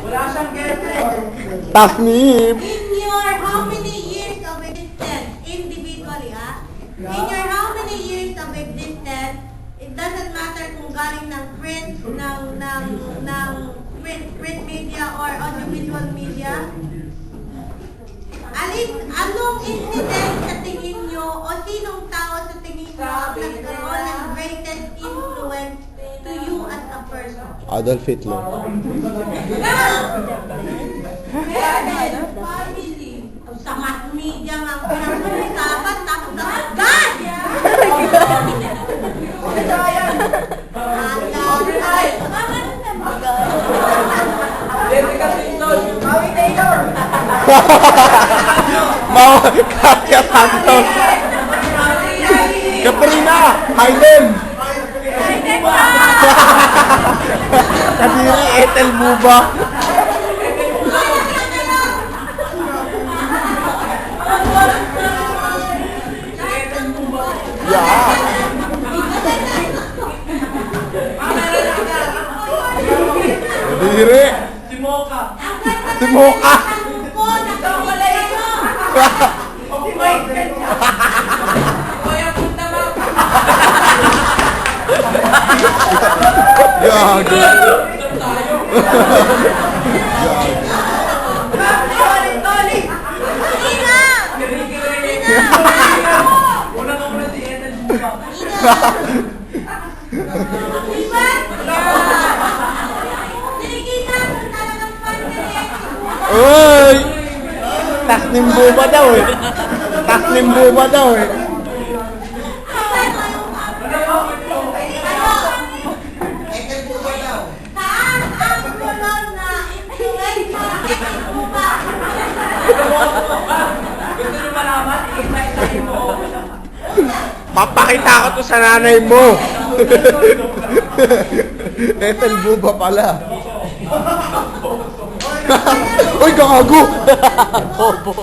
Wala siyang girlfriend. Tasnib. In your how many years of existence, individually, in your how many years of existence, it doesn't matter kung galing ng print, ng print media or audiovisual media. Anong incident sa tingin nyo o sinong tao sa tingin nyo ang nagkaroon ng greatest influence to you as a person? Adolf Hitler. Sa mass media nga ang pinag-usapan, tapos na God! Katya Santos. Katrina. Hayden. Kadiri Ethel Buba. Yeah. Kadiri. Si Mocha. Si Mocha. Gago. Una ko muna si Ethel Buba. Uy! Tasnim Buba daw eh. Tasnim Buba daw eh. Gusto nyo malaman? Isa-isahin mo. Papakita ko to sa nanay mo. Ethel Buba pala. Uy, gago! Bobo.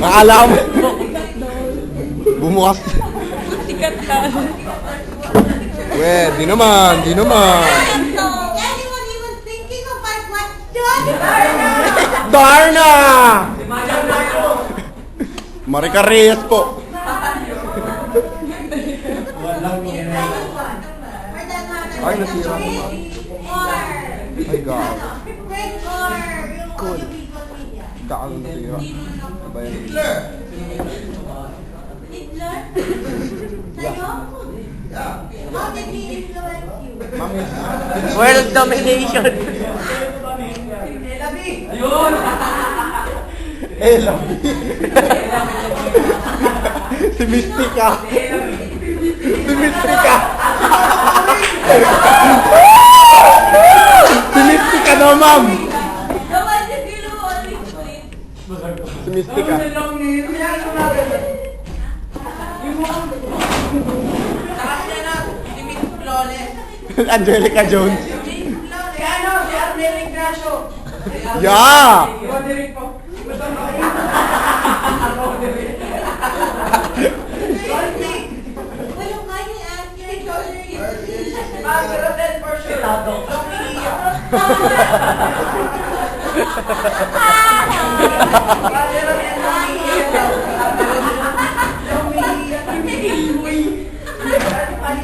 Akala mo. Bumukas. Sikat ka. Di naman. Anyone even thinking of my question? Darna! Marica Reyes po. Ay, nasira mo ba? Ay, gago. Cool. Gago nasira. Ba yan? Hitler? Sa'yo? How did he influence you? World domination. Ayun! Ella. Si Mystica. Si Mystica. Si Mystica daw, ma'am. Si Mystica. Angelica Jones. Yeah. Will you kindly answer your